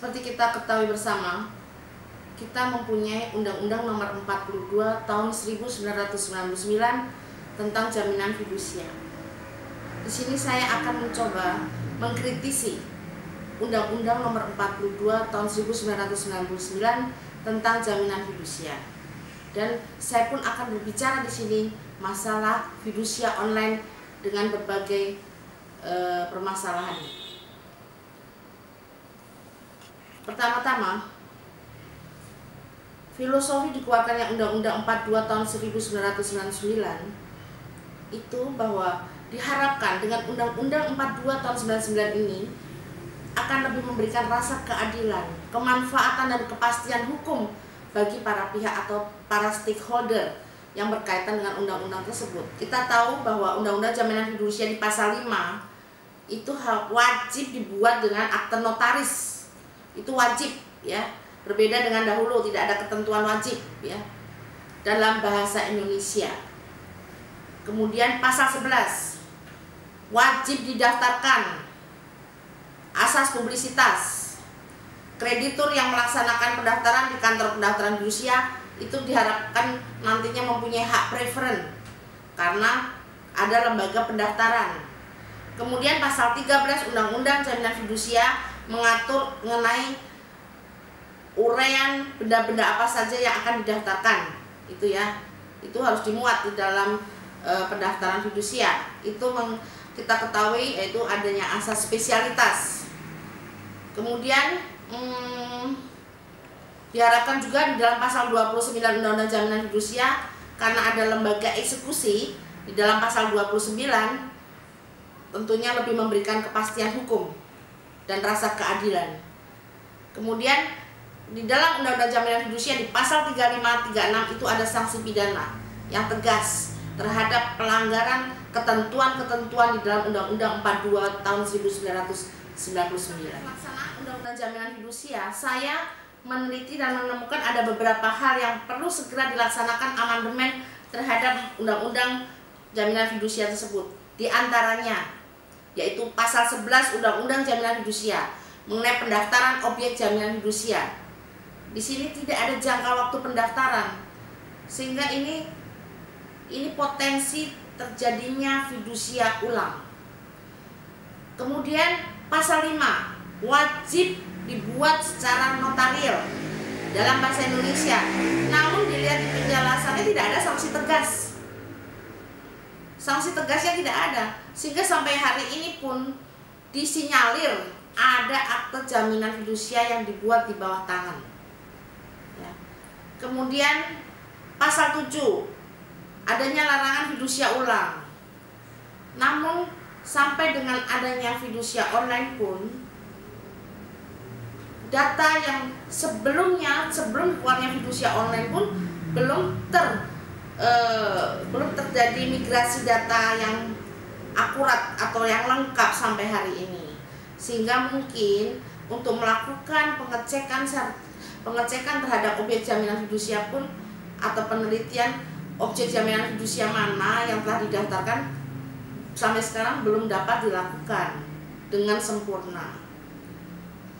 Seperti kita ketahui bersama, kita mempunyai Undang-Undang Nomor 42 Tahun 1999 tentang jaminan fidusia. Di sini saya akan mencoba mengkritisi Undang-Undang Nomor 42 Tahun 1999 tentang jaminan fidusia. Dan saya pun akan berbicara di sini masalah fidusia online dengan berbagai permasalahan. Pertama-tama, filosofi dikeluarkannya Undang-Undang 42 tahun 1999 itu bahwa diharapkan dengan Undang-Undang 42 tahun 99 ini akan lebih memberikan rasa keadilan, kemanfaatan dan kepastian hukum bagi para pihak atau para stakeholder yang berkaitan dengan undang-undang tersebut. Kita tahu bahwa Undang-Undang Jaminan Fidusia di pasal 5 itu wajib dibuat dengan akte notaris. Itu wajib, ya. Berbeda dengan dahulu, tidak ada ketentuan wajib, ya, dalam bahasa Indonesia. Kemudian pasal 11 wajib didaftarkan, asas publisitas. Kreditur yang melaksanakan pendaftaran di kantor pendaftaran fidusia itu diharapkan nantinya mempunyai hak preferen karena ada lembaga pendaftaran. Kemudian pasal 13 Undang-Undang Jaminan Fidusia mengatur mengenai uraian benda-benda apa saja yang akan didaftarkan. Itu ya, itu harus dimuat di dalam pendaftaran fidusia. Itu kita ketahui yaitu adanya asas spesialitas. Kemudian diharapkan juga di dalam pasal 29 Undang-Undang Jaminan Fidusia, karena ada lembaga eksekusi di dalam pasal 29, tentunya lebih memberikan kepastian hukum dan rasa keadilan. Kemudian di dalam Undang-Undang Jaminan Fidusia di pasal 35, 36 itu ada sanksi pidana yang tegas terhadap pelanggaran ketentuan-ketentuan di dalam Undang-Undang 42 tahun 1999. Pelaksanaan Undang-Undang Jaminan Fidusia, saya meneliti dan menemukan ada beberapa hal yang perlu segera dilaksanakan amandemen terhadap Undang-Undang Jaminan Fidusia tersebut. Di antaranya yaitu pasal 11 Undang-Undang Jaminan Fidusia mengenai pendaftaran objek jaminan fidusia. Di sini tidak ada jangka waktu pendaftaran, sehingga ini potensi terjadinya fidusia ulang. Kemudian pasal 5 wajib dibuat secara notarial dalam bahasa Indonesia. Namun dilihat di penjelasannya tidak ada sanksi tegas. Sanksi tegasnya tidak ada, sehingga sampai hari ini pun disinyalir ada akte jaminan fidusia yang dibuat di bawah tangan. Ya. Kemudian pasal 7 adanya larangan fidusia ulang. Namun sampai dengan adanya fidusia online pun, data yang sebelum keluarnya fidusia online pun belum terjadi migrasi data yang akurat atau yang lengkap sampai hari ini, sehingga mungkin untuk melakukan pengecekan terhadap objek jaminan fidusia pun atau penelitian objek jaminan fidusia mana yang telah didaftarkan sampai sekarang belum dapat dilakukan dengan sempurna.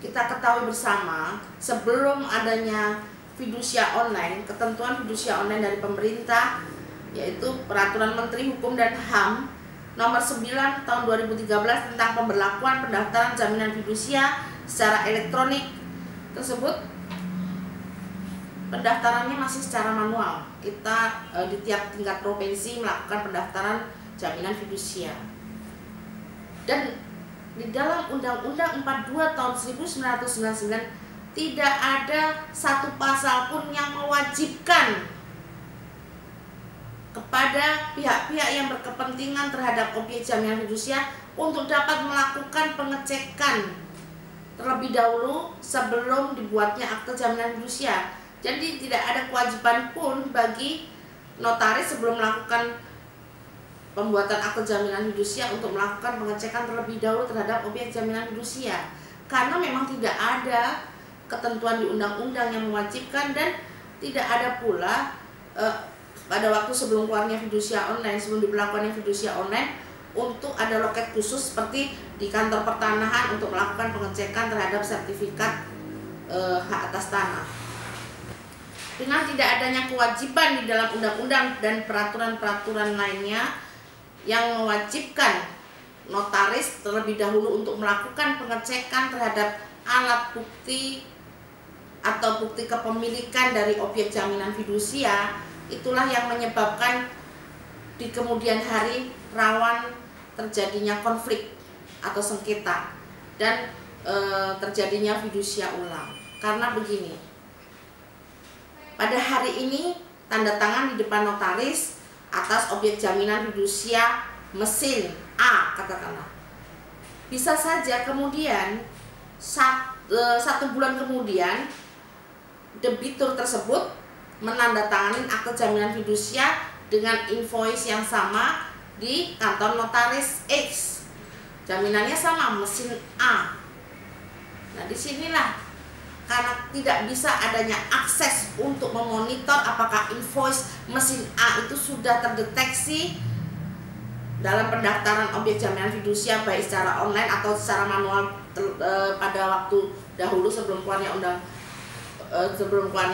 Kita ketahui bersama, sebelum adanya fidusia online, ketentuan fidusia online dari pemerintah yaitu Peraturan Menteri Hukum dan HAM Nomor 9 Tahun 2013 tentang pemberlakuan pendaftaran jaminan fidusia secara elektronik tersebut, pendaftarannya masih secara manual. Kita di tiap tingkat provinsi melakukan pendaftaran jaminan fidusia. Dan di dalam Undang-Undang 42 tahun 1999 tidak ada satu pasal pun yang mewajibkan kepada pihak-pihak yang berkepentingan terhadap objek jaminan fidusia untuk dapat melakukan pengecekan terlebih dahulu sebelum dibuatnya akte jaminan fidusia. Jadi tidak ada kewajiban pun bagi notaris sebelum melakukan pembuatan akte jaminan fidusia untuk melakukan pengecekan terlebih dahulu terhadap objek jaminan fidusia, karena memang tidak ada ketentuan di undang-undang yang mewajibkan, dan tidak ada pula pada waktu sebelum keluarnya fidusia online, sebelum diberlakukannya fidusia online, untuk ada loket khusus seperti di kantor pertanahan untuk melakukan pengecekan terhadap sertifikat hak atas tanah. Dengan tidak adanya kewajiban di dalam undang-undang dan peraturan-peraturan lainnya yang mewajibkan notaris terlebih dahulu untuk melakukan pengecekan terhadap alat bukti atau bukti kepemilikan dari objek jaminan fidusia, itulah yang menyebabkan di kemudian hari rawan terjadinya konflik atau sengketa dan terjadinya fidusia ulang. Karena begini, pada hari ini tanda tangan di depan notaris atas objek jaminan fidusia mesin A katakanlah, bisa saja kemudian 1 bulan kemudian debitur tersebut menandatangani akte jaminan fidusia dengan invoice yang sama di kantor notaris X. Jaminannya sama, mesin A. Nah, disinilah karena tidak bisa adanya akses untuk memonitor apakah invoice mesin A itu sudah terdeteksi dalam pendaftaran objek jaminan fidusia baik secara online atau secara manual pada waktu dahulu sebelum keluarnya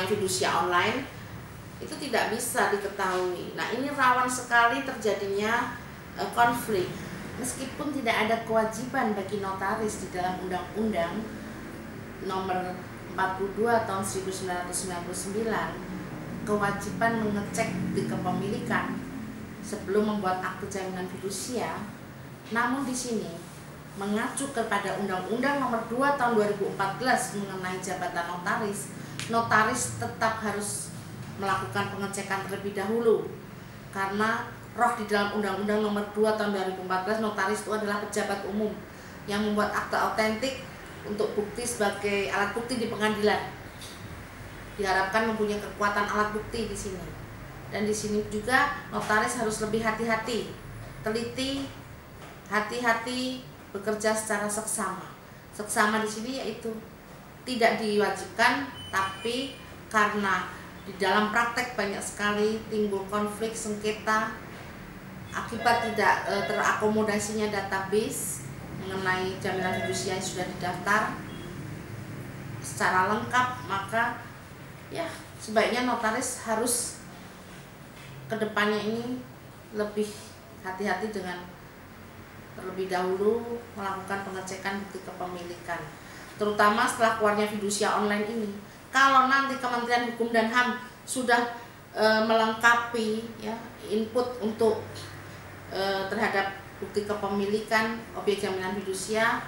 fidusia online, itu tidak bisa diketahui. Nah, ini rawan sekali terjadinya konflik meskipun tidak ada kewajiban bagi notaris di dalam Undang-Undang Nomor 42 tahun 1999 kewajiban mengecek bukti kepemilikan sebelum membuat akte jaminan fidusia. Namun di sini mengacu kepada Undang-Undang Nomor 2 tahun 2014 mengenai jabatan notaris, notaris tetap harus melakukan pengecekan terlebih dahulu, karena roh di dalam Undang-Undang Nomor 2 tahun 2014 notaris itu adalah pejabat umum yang membuat akte autentik untuk bukti sebagai alat bukti di pengadilan. Diharapkan mempunyai kekuatan alat bukti di sini. Dan di sini juga notaris harus lebih hati-hati, teliti, hati-hati bekerja secara seksama. Seksama di sini yaitu tidak diwajibkan, tapi karena di dalam praktek banyak sekali timbul konflik sengketa akibat tidak terakomodasinya database mengenai jaminan fidusia yang sudah didaftar secara lengkap, maka ya sebaiknya notaris harus kedepannya ini lebih hati-hati dengan terlebih dahulu melakukan pengecekan bukti kepemilikan, terutama setelah keluarnya fidusia online ini. Kalau nanti Kementerian Hukum dan HAM sudah melengkapi ya input untuk terhadap bukti kepemilikan objek jaminan fidusia,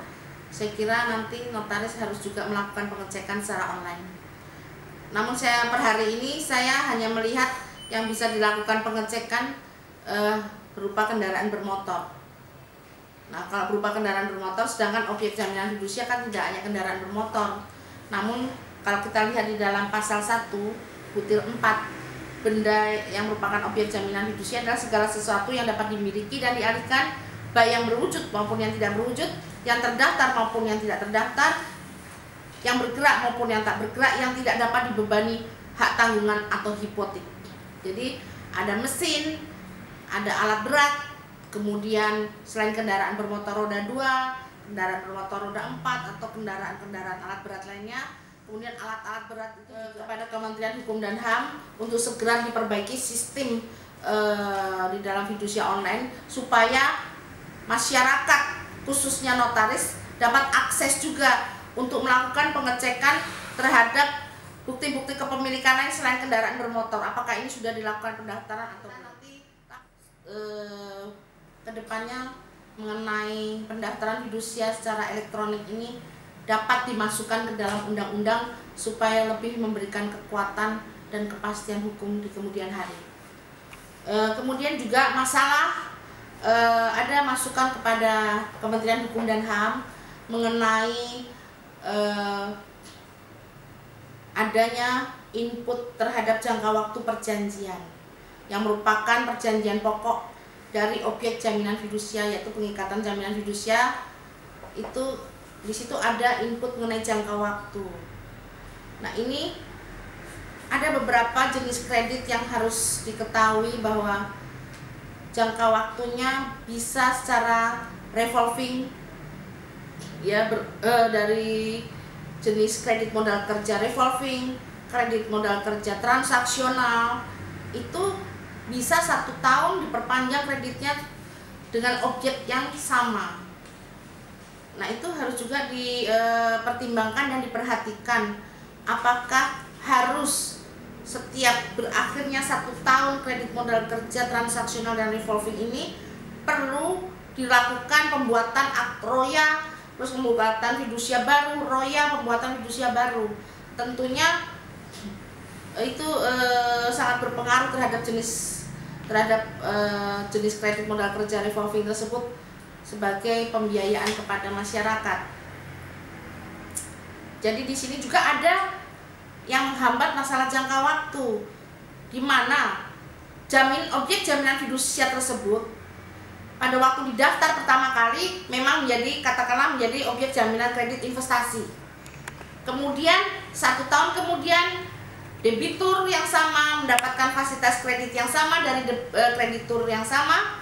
saya kira nanti notaris harus juga melakukan pengecekan secara online. Namun per hari ini saya hanya melihat yang bisa dilakukan pengecekan berupa kendaraan bermotor. Nah, kalau berupa kendaraan bermotor, sedangkan objek jaminan fidusia kan tidak hanya kendaraan bermotor. Namun kalau kita lihat di dalam pasal 1 butir 4, benda yang merupakan objek jaminan fidusia adalah segala sesuatu yang dapat dimiliki dan dialihkan, baik yang berwujud maupun yang tidak berwujud, yang terdaftar maupun yang tidak terdaftar, yang bergerak maupun yang tak bergerak, yang tidak dapat dibebani hak tanggungan atau hipotek. Jadi ada mesin, ada alat berat, kemudian selain kendaraan bermotor roda 2, kendaraan bermotor roda 4 atau kendaraan-kendaraan alat berat lainnya. Kemudian alat-alat berat itu kepada Kementerian Hukum dan HAM untuk segera diperbaiki sistem di dalam fidusia online supaya masyarakat khususnya notaris dapat akses juga untuk melakukan pengecekan terhadap bukti-bukti kepemilikan lain selain kendaraan bermotor. Apakah ini sudah dilakukan pendaftaran atau nanti kedepannya mengenai pendaftaran fidusia secara elektronik ini dapat dimasukkan ke dalam undang-undang supaya lebih memberikan kekuatan dan kepastian hukum di kemudian hari. Kemudian juga masalah ada masukan kepada Kementerian Hukum dan HAM mengenai adanya input terhadap jangka waktu perjanjian yang merupakan perjanjian pokok dari objek jaminan fidusia, yaitu pengikatan jaminan fidusia. Itu di situ ada input mengenai jangka waktu. Nah, ini ada beberapa jenis kredit yang harus diketahui bahwa jangka waktunya bisa secara revolving ya dari jenis kredit modal kerja revolving, kredit modal kerja transaksional, itu bisa 1 tahun diperpanjang kreditnya dengan objek yang sama. Nah, itu harus juga dipertimbangkan dan diperhatikan, apakah harus setiap berakhirnya 1 tahun kredit modal kerja transaksional dan revolving ini perlu dilakukan pembuatan akt roya, terus pembuatan fidusia baru, roya, pembuatan fidusia baru. Tentunya itu sangat berpengaruh terhadap jenis kredit modal kerja revolving tersebut sebagai pembiayaan kepada masyarakat. Jadi di sini juga ada yang menghambat masalah jangka waktu, di mana objek jaminan fidusia tersebut pada waktu didaftar pertama kali memang katakanlah menjadi objek jaminan kredit investasi. Kemudian 1 tahun kemudian debitur yang sama mendapatkan fasilitas kredit yang sama dari kreditur yang sama,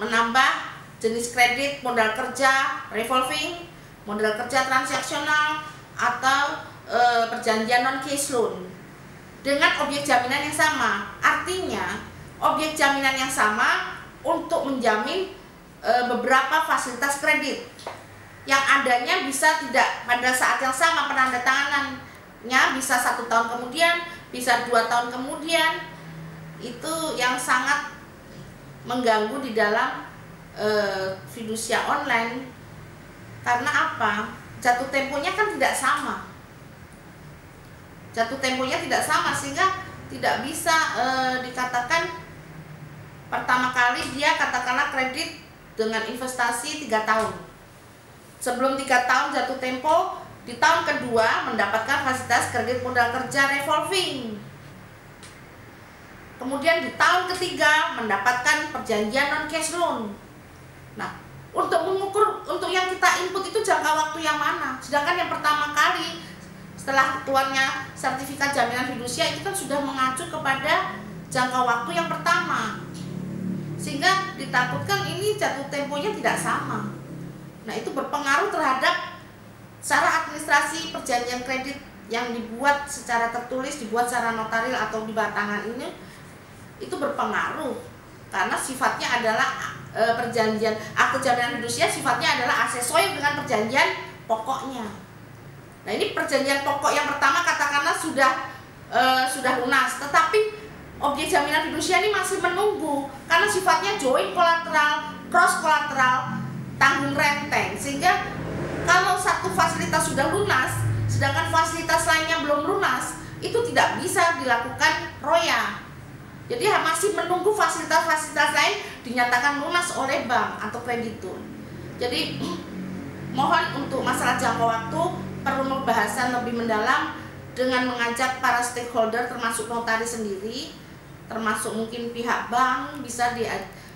menambah jenis kredit modal kerja revolving, modal kerja transaksional, atau perjanjian non cash loan dengan objek jaminan yang sama. Artinya objek jaminan yang sama untuk menjamin beberapa fasilitas kredit yang adanya bisa tidak pada saat yang sama, penandatangannya bisa 1 tahun kemudian, bisa 2 tahun kemudian. Itu yang sangat mengganggu di dalam fidusia online. Karena apa? Jatuh temponya kan tidak sama. Sehingga tidak bisa dikatakan pertama kali dia katakanlah kredit dengan investasi 3 tahun. Sebelum 3 tahun jatuh tempo, di tahun kedua mendapatkan fasilitas kredit modal kerja revolving. Kemudian di tahun ketiga mendapatkan perjanjian non cash loan. Nah, untuk mengukur, untuk yang kita input itu jangka waktu yang mana? Sedangkan yang pertama kali setelah keluarnya sertifikat jaminan fidusia itu kan sudah mengacu kepada jangka waktu yang pertama, sehingga ditakutkan ini jatuh temponya tidak sama. Nah, itu berpengaruh terhadap cara administrasi perjanjian kredit yang dibuat secara tertulis, dibuat secara notaril atau di batangan ini, itu berpengaruh karena sifatnya adalah perjanjian akte jaminan fidusia sifatnya adalah aksesoris dengan perjanjian pokoknya. Nah, ini perjanjian pokok yang pertama katakanlah sudah lunas, tetapi objek jaminan fidusia ini masih menunggu karena sifatnya joint kolateral, cross kolateral, tanggung renteng, sehingga kalau satu fasilitas sudah lunas sedangkan fasilitas lainnya belum lunas, itu tidak bisa dilakukan roya. Jadi masih menunggu fasilitas-fasilitas lain dinyatakan lunas oleh bank atau kreditur. Jadi mohon untuk masalah jangka waktu perlu pembahasan lebih mendalam dengan mengajak para stakeholder termasuk notaris sendiri, termasuk mungkin pihak bank bisa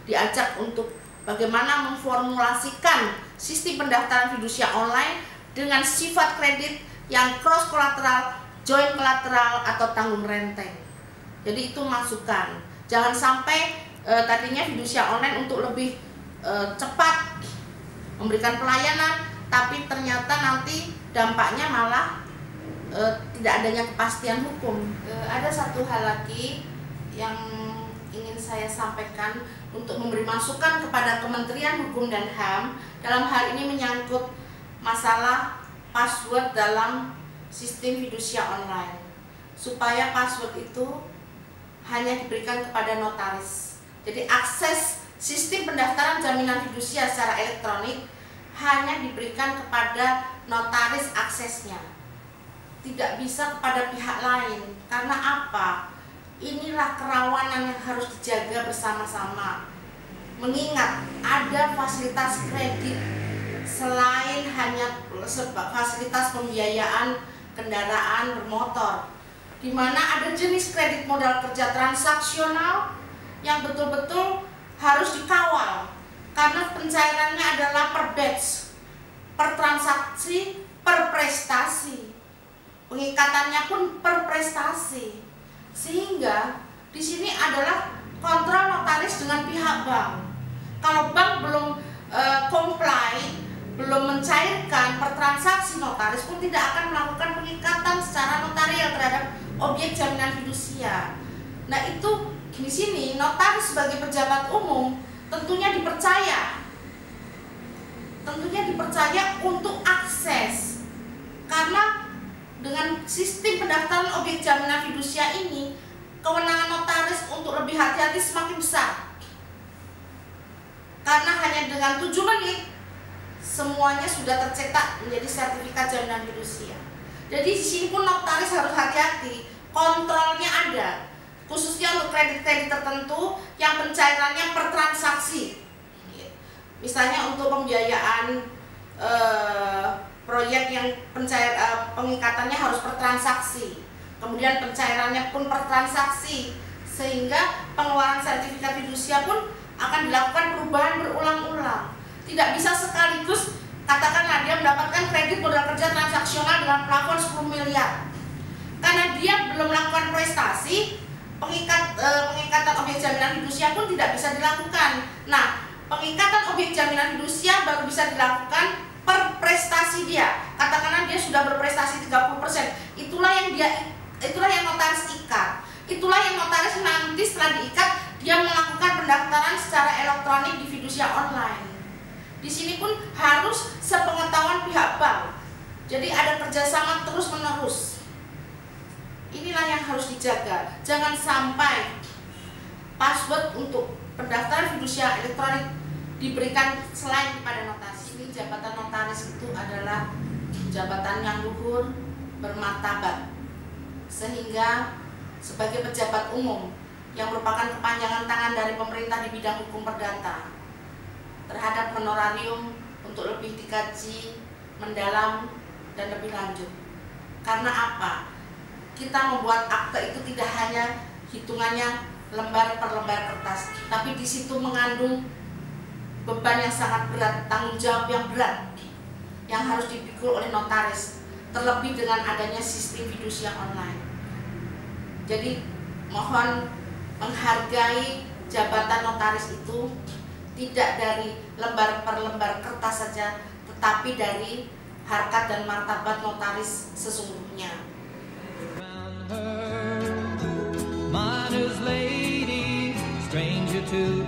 diajak untuk bagaimana memformulasikan sistem pendaftaran fidusia online dengan sifat kredit yang cross kolateral, joint kolateral atau tanggung renteng. Jadi itu masukan. Jangan sampai tadinya fidusia online untuk lebih cepat memberikan pelayanan, tapi ternyata nanti dampaknya malah tidak adanya kepastian hukum. Ada satu hal lagi yang ingin saya sampaikan untuk memberi masukan kepada Kementerian Hukum dan HAM dalam hal ini menyangkut masalah password dalam sistem fidusia online, supaya password itu hanya diberikan kepada notaris. Jadi akses sistem pendaftaran jaminan fidusia secara elektronik hanya diberikan kepada notaris aksesnya, tidak bisa kepada pihak lain. Karena apa? Inilah kerawanan yang harus dijaga bersama-sama. Mengingat ada fasilitas kredit selain hanya fasilitas pembiayaan kendaraan bermotor, di mana ada jenis kredit modal kerja transaksional yang betul-betul harus dikawal karena pencairannya adalah per batch, per transaksi, per prestasi. Pengikatannya pun per prestasi. Sehingga di sini adalah kontrol notaris dengan pihak bank. Kalau bank belum comply, belum mencairkan per transaksi notaris, notaris pun tidak akan melakukan pengikatan secara notarial terhadap objek jaminan fidusia. Nah, itu di sini notaris sebagai pejabat umum tentunya dipercaya untuk akses, karena dengan sistem pendaftaran objek jaminan fidusia ini, kewenangan notaris untuk lebih hati-hati semakin besar. Karena hanya dengan 7 menit semuanya sudah tercetak menjadi sertifikat jaminan fidusia. Jadi di sini pun notaris harus hati-hati, kontrolnya ada, khususnya untuk kredit-kredit tertentu yang pencairannya per transaksi. Misalnya untuk pembiayaan proyek yang pengikatannya harus per transaksi, kemudian pencairannya pun per transaksi, sehingga pengeluaran sertifikat fidusia pun akan dilakukan perubahan berulang-ulang. Tidak bisa sekaligus, katakanlah dia mendapatkan kredit modal kerja transaksional dengan plafon 10 miliar. Karena dia belum melakukan prestasi, pengikatan objek jaminan fidusia pun tidak bisa dilakukan. Nah, pengikatan objek jaminan fidusia baru bisa dilakukan per prestasi dia. Katakanlah dia sudah berprestasi 30%. Itulah yang notaris ikat. Itulah yang notaris nanti setelah diikat dia melakukan pendaftaran secara elektronik di fidusia online. Di sini pun harus sepengetahuan pihak bank. Jadi ada kerjasama terus-menerus. Inilah yang harus dijaga. Jangan sampai password untuk pendaftaran fidusia elektronik diberikan selain kepada notaris. Ini jabatan notaris itu adalah jabatan yang luhur, bermartabat, sehingga sebagai pejabat umum yang merupakan kepanjangan tangan dari pemerintah di bidang hukum perdata terhadap honorarium untuk lebih dikaji, mendalam, dan lebih lanjut. Karena apa? Kita membuat akte itu tidak hanya hitungannya lembar per lembar kertas, tapi di situ mengandung beban yang sangat berat, tanggung jawab yang berat yang harus dipikul oleh notaris, terlebih dengan adanya sistem fidusia online. Jadi mohon menghargai jabatan notaris itu tidak dari lembar per lembar kertas saja, tetapi dari harkat dan martabat notaris sesungguhnya. Miner's lady, stranger to